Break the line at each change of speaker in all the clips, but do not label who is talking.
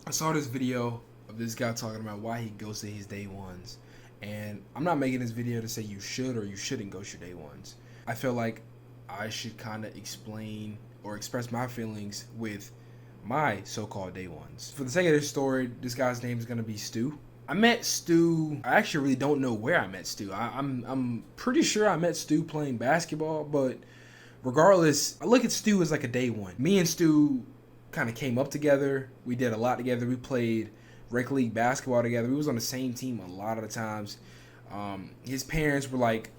I saw this video of this guy talking about why he ghosted his day ones. And I'm not making this video to say you should or you shouldn't ghost your day ones. I feel like I should kind of explain or express my feelings with my so-called day ones. For the sake of this story, this guy's name is going to be Stu. I met Stu. I actually really don't know where I met Stu. I'm pretty sure I met Stu playing basketball, but regardless, I look at Stu as like a day one. Me and Stu kind of came up together. We did a lot together. We played rec league basketball together. We was on the same team a lot of the times. His parents were like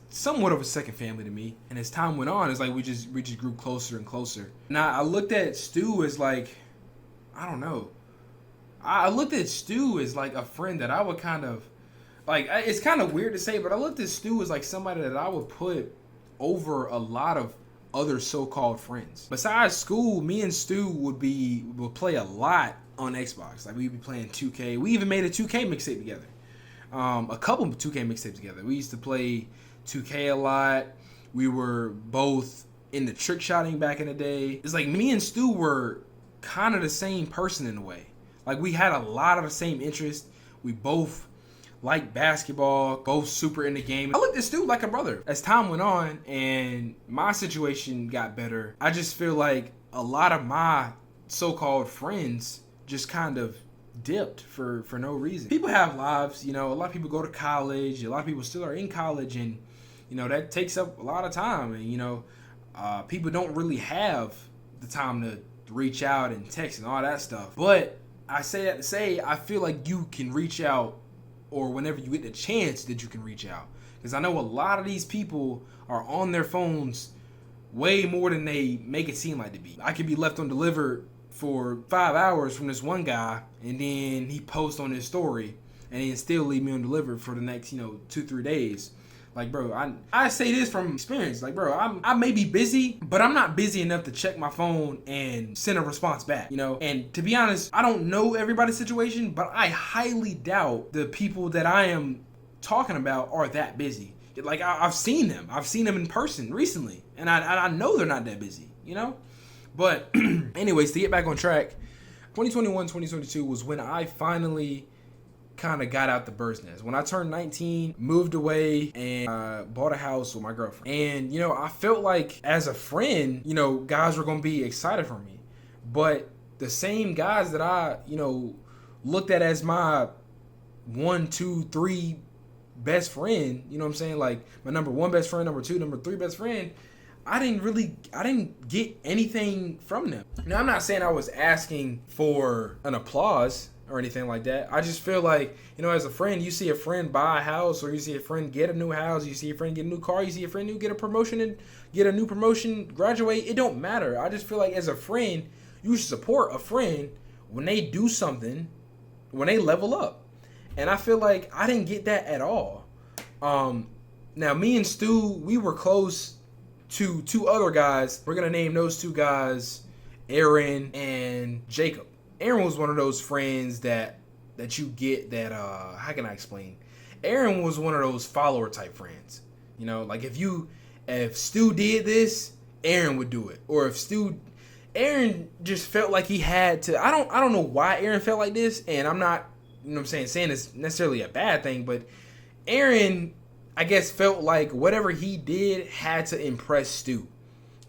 somewhat of a second family to me. And as time went on, it's like we just grew closer and closer. Now I looked at Stu as like, I don't know. I looked at Stu as like a friend that I would kind of like. It's kind of weird to say, but I looked at Stu as like somebody that I would put over a lot of other so-called friends. Besides school, me and Stu would play a lot on Xbox. Like we'd be playing 2K. We even made a 2K mixtape together. A couple of 2K mixtapes together. We used to play 2K a lot. We were both into trick shotting back in the day. It's like me and Stu were kind of the same person in a way. Like we had a lot of the same interests. We both liked basketball, both super into gaming. I looked at Stu like a brother. As time went on and my situation got better, I just feel like a lot of my so-called friends just kind of dipped for no reason. People have lives, you know, a lot of people go to college, a lot of people still are in college, and you know, that takes up a lot of time, and you know, people don't really have the time to reach out and text and all that stuff. But I say that to say I feel like you can reach out, or whenever you get the chance that you can reach out, because I know a lot of these people are on their phones way more than they make it seem like to be. I could be left undelivered for 5 hours from this one guy, and then he posts on his story, and then still leave me undelivered for the next, 2-3 days. Like, bro, I say this from experience. Like, bro, I may be busy, but I'm not busy enough to check my phone and send a response back, you know? And to be honest, I don't know everybody's situation, but I highly doubt the people that I am talking about are that busy. Like, I've seen them. I've seen them in person recently, and I know they're not that busy, you know? But anyways, to get back on track, 2021, 2022 was when I finally kind of got out the bird's nest. When I turned 19, moved away, and bought a house with my girlfriend. And, you know, I felt like as a friend, you know, guys were going to be excited for me. But the same guys that I, looked at as my 1, 2, 3 best friend, you know what I'm saying? Like my number 1 best friend, number 2, number 3 best friend, I didn't get anything from them. Now, I'm not saying I was asking for an applause or anything like that. I just feel like, as a friend, you see a friend buy a house, or you see a friend get a new house, you see a friend get a new car, you see a friend who get a promotion and get a new promotion, graduate. It don't matter. I just feel like as a friend, you should support a friend when they do something, when they level up. And I feel like I didn't get that at all. Now, me and Stu, we were close to 2 other guys. We're going to name those 2 guys Aaron and Jacob. Aaron was one of those friends that you get that, how can I explain? Aaron was one of those follower type friends. Like if Stu did this, Aaron would do it. Or if Aaron just felt like he had to, I don't know why Aaron felt like this, and I'm not, saying it's necessarily a bad thing, but Aaron, I guess, felt like whatever he did had to impress Stu.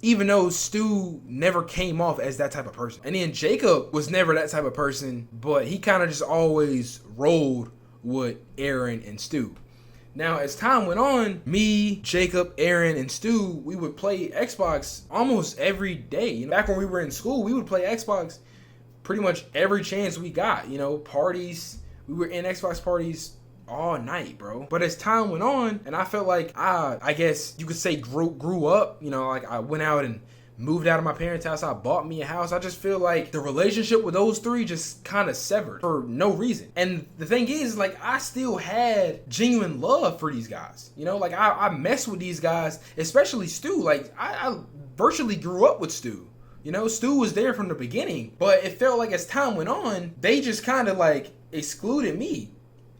Even though Stu never came off as that type of person. And then Jacob was never that type of person, but he kind of just always rolled with Aaron and Stu. Now, as time went on, me, Jacob, Aaron, and Stu, we would play Xbox almost every day. Back when we were in school, we would play Xbox pretty much every chance we got. Parties. We were in Xbox parties all night, bro. But as time went on, and I felt like I guess you could say grew up, like I went out and moved out of my parents' house, I bought me a house. I just feel like the relationship with those 3 just kind of severed for no reason. And the thing is, like, I still had genuine love for these guys. Like I mess with these guys, especially Stu. Like I virtually grew up with Stu. Stu was there from the beginning, but it felt like as time went on, they just kind of like excluded me.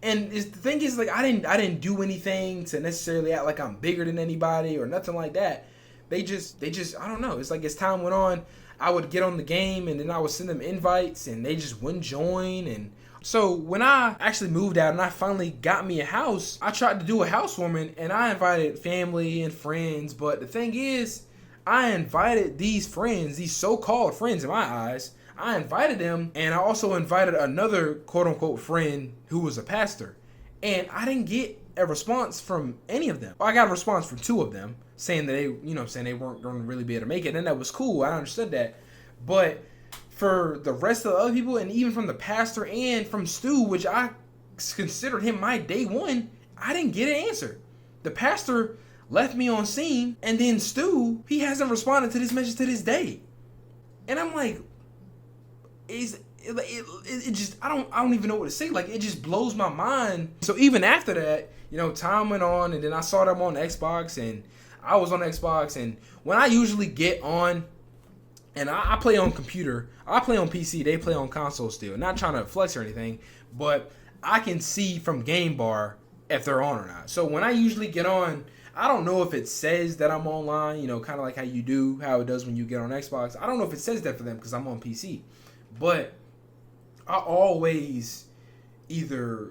And the thing is, like, I didn't do anything to necessarily act like I'm bigger than anybody or nothing like that. They just, I don't know. It's like as time went on, I would get on the game and then I would send them invites and they just wouldn't join. And so when I actually moved out and I finally got me a house, I tried to do a housewarming and I invited family and friends. But the thing is, I invited these friends, these so-called friends in my eyes. I invited them, and I also invited another quote-unquote friend who was a pastor. And I didn't get a response from any of them. Well, I got a response from 2 of them saying that they, saying they weren't going to really be able to make it. And that was cool. I understood that. But for the rest of the other people, and even from the pastor and from Stu, which I considered him my day one, I didn't get an answer. The pastor left me on scene, and then Stu, he hasn't responded to this message to this day. And I'm like, it just, I don't even know what to say. Like, it just blows my mind. So even after that, time went on, and then I saw them on Xbox, and I was on Xbox, and when I usually get on, and I play on computer, I play on PC, they play on console still. Not trying to flex or anything, but I can see from Game Bar if they're on or not. So when I usually get on, I don't know if it says that I'm online, kind of like how it does when you get on Xbox. I don't know if it says that for them because I'm on PC. But I always either,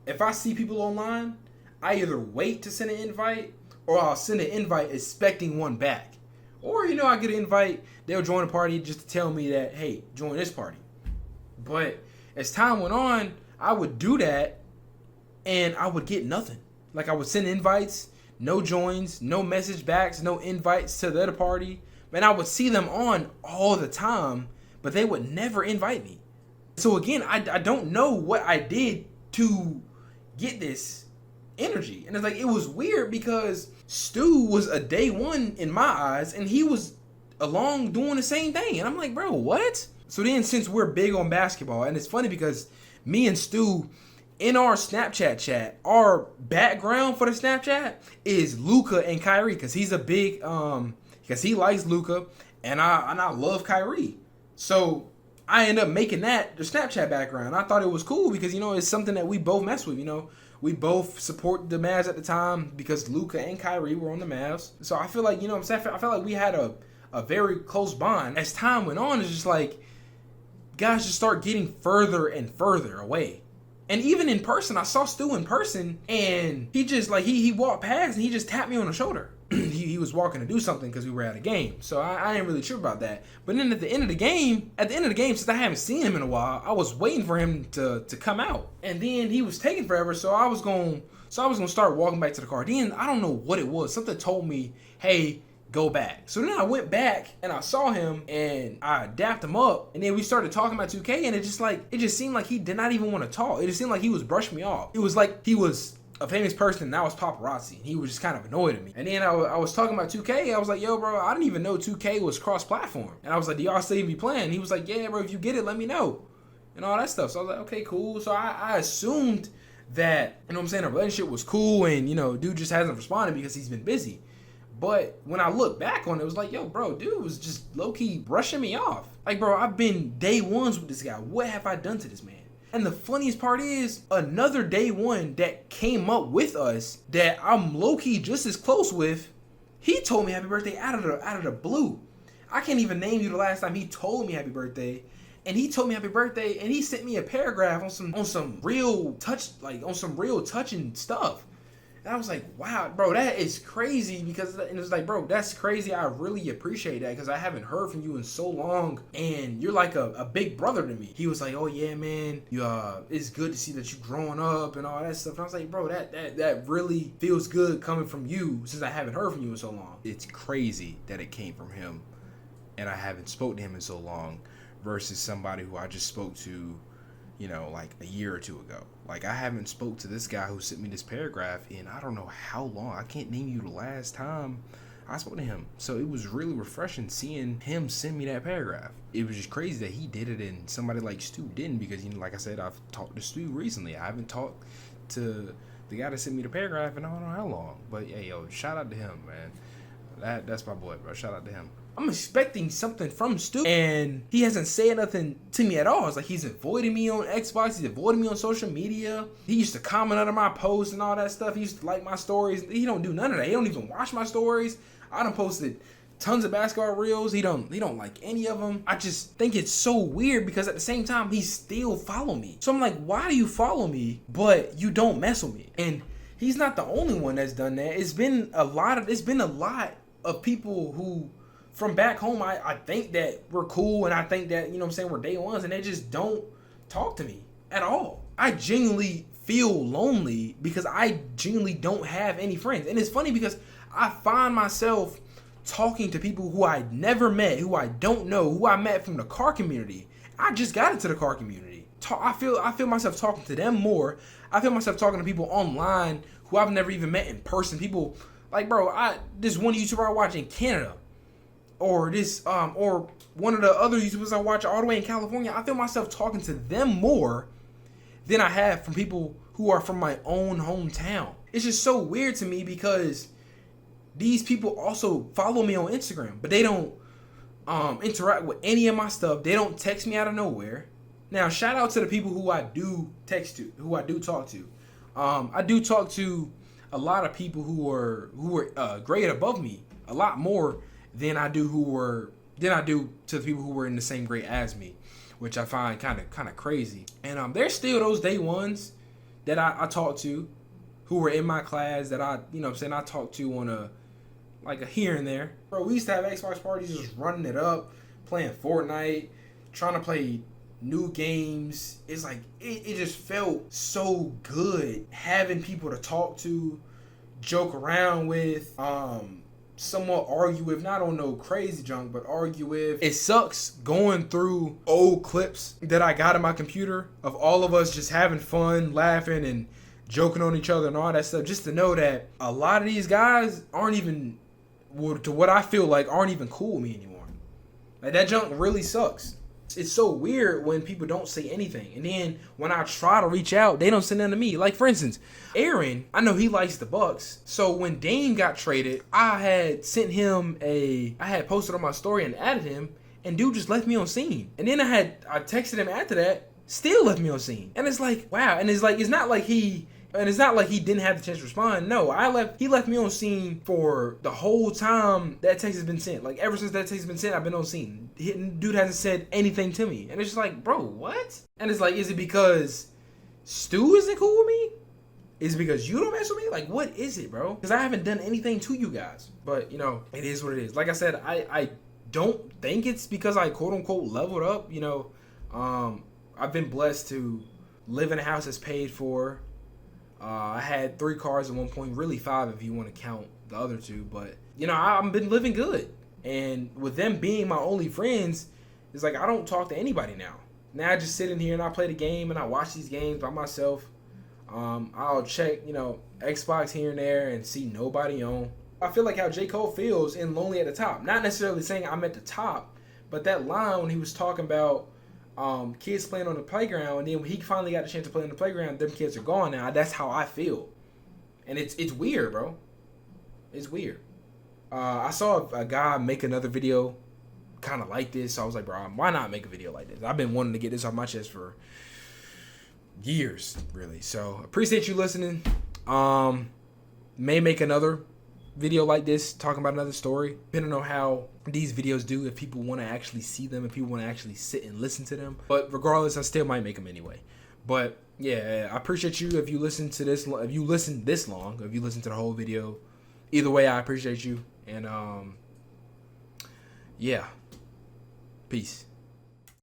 if I see people online, I either wait to send an invite or I'll send an invite expecting one back. Or, I get an invite, they'll join a party just to tell me that, hey, join this party. But as time went on, I would do that and I would get nothing. Like, I would send invites, no joins, no message backs, no invites to the other party. And I would see them on all the time, but they would never invite me. So again, I don't know what I did to get this energy. And it's like, it was weird because Stu was a day one in my eyes, and he was along doing the same thing. And I'm like, bro, what? So then, since we're big on basketball, and it's funny because me and Stu, in our Snapchat chat, our background for the Snapchat is Luka and Kyrie, because he's a big, because he likes Luka, and I love Kyrie. So I end up making that the Snapchat background. I thought it was cool because, it's something that we both mess with, We both support the Mavs at the time because Luka and Kyrie were on the Mavs. So I feel like, I felt like we had a very close bond. As time went on, it's just like, guys just start getting further and further away. And even in person, I saw Stu in person, and he just, like, he walked past and he just tapped me on the shoulder. he was walking to do something because we were at a game. So I ain't really sure about that. But then at the end of the game, since I haven't seen him in a while, I was waiting for him to come out. And then he was taking forever, so I was going to start walking back to the car. Then I don't know what it was. Something told me, hey, go back. So then I went back and I saw him and I dapped him up, and then we started talking about 2K, and it just seemed like he did not even want to talk. It just seemed like he was brushing me off. It was like he was a famous person and I was paparazzi, and he was just kind of annoyed at me. And then I was talking about 2K. I was like, yo, bro, I didn't even know 2K was cross-platform. And I was like, do y'all still even be playing? And he was like, yeah, bro, if you get it, let me know. And all that stuff. So I was like, okay, cool. So I assumed that, the relationship was cool, and, dude just hasn't responded because he's been busy. But when I look back on it, it was like, yo, bro, dude was just low-key brushing me off. Like, bro, I've been day ones with this guy. What have I done to this man? And the funniest part is, another day one that came up with us that I'm low-key just as close with, he told me happy birthday out of the blue. I can't even name you the last time he told me happy birthday. And he told me happy birthday, and he sent me a paragraph on some real touching stuff. And I was like, wow, bro, that is crazy. And it's like, bro, that's crazy. I really appreciate that because I haven't heard from you in so long, and you're like a big brother to me. He was like, oh yeah, man, it's good to see that you growing up and all that stuff. And I was like, bro, that really feels good coming from you since I haven't heard from you in so long. It's crazy that it came from him, and I haven't spoken to him in so long, versus somebody who I just spoke to, like a year or two ago. Like, I haven't spoke to this guy who sent me this paragraph in I don't know how long. I can't name you the last time I spoke to him. So it was really refreshing seeing him send me that paragraph. It was just crazy that he did it and somebody like Stu didn't, because, like I said, I've talked to Stu recently. I haven't talked to the guy that sent me the paragraph in I don't know how long. But yeah, yo, shout out to him, man. That's my boy, bro. Shout out to him. I'm expecting something from Stu, and he hasn't said nothing to me at all. It's like he's avoiding me on Xbox, he's avoiding me on social media. He used to comment under my posts and all that stuff. He used to like my stories. He don't do none of that. He don't even watch my stories. I done posted tons of basketball reels. He don't like any of them. I just think it's so weird because at the same time he still follow me. So I'm like, why do you follow me but you don't mess with me? And he's not the only one that's done that. It's been a lot of people who from back home I think that we're cool, and I think that, you know what I'm saying, we're day ones, and they just don't talk to me at all. I genuinely feel lonely because I genuinely don't have any friends. And it's funny because I find myself talking to people who I never met, who I don't know, who I met from the car community. I just got into the car community. I feel myself talking to them more. I feel myself talking to people online who I've never even met in person. People like, bro, this one YouTuber I watch in Canada, or this or one of the other YouTubers I watch all the way in California. I feel myself talking to them more than I have from people who are from my own hometown. It's just so weird to me because these people also follow me on Instagram, but they don't interact with any of my stuff. They don't text me out of nowhere. Now, shout out to the people who I do text to, who I do talk to. I do talk to a lot of people who are grade above me, a lot more than I do to the people who were in the same grade as me, which I find kind of crazy. And there's still those day ones that I talk to who were in my class that I talk to on a here and there. Bro, we used to have Xbox parties just running it up, playing Fortnite, trying to play new games. It's like it just felt so good having people to talk to, joke around with, somewhat argue with, not on no crazy junk, but argue with. It sucks going through old clips that I got in my computer of all of us just having fun, laughing and joking on each other and all that stuff, just to know that a lot of these guys aren't even, to what I feel like, aren't even cool with me anymore. Like, that junk really sucks. It's so weird when people don't say anything, and then when I try to reach out, they don't send nothing to me. Like, for instance, Aaron, I know he likes the Bucks, so when Dame got traded, I had posted on my story and added him, and dude just left me on scene. And then I texted him after that, still left me on scene. And it's like, wow. And it's not like he didn't have the chance to respond. No, he left me on scene for the whole time that text has been sent. Like, ever since that text has been sent, I've been on scene. Dude hasn't said anything to me. And it's just like, bro, what? And it's like, is it because Stu isn't cool with me? Is it because you don't mess with me? Like, what is it, bro? Because I haven't done anything to you guys. But, it is what it is. Like I said, I don't think it's because I quote-unquote leveled up. I've been blessed to live in a house that's paid for. I had 3 cars at one point, really 5 if you want to count the other 2. But, I've been living good. And with them being my only friends, it's like I don't talk to anybody now. Now I just sit in here and I play the game and I watch these games by myself. I'll check, Xbox here and there and see nobody on. I feel like how J. Cole feels in Lonely at the Top. Not necessarily saying I'm at the top, but that line when he was talking about kids playing on the playground, and then when he finally got a chance to play on the playground, them kids are gone now. That's how I feel. And it's weird, bro. It's weird. I saw a guy make another video kind of like this, so I was like, bro, why not make a video like this? I've been wanting to get this off my chest for years, really. So appreciate you listening. May make another video like this, talking about another story, depending on how these videos do, if people want to actually see them, if people want to actually sit and listen to them. But regardless, I still might make them anyway. But yeah, I appreciate you if you listen to this, if you listen this long, if you listen to the whole video. Either way, I appreciate you. And yeah, peace.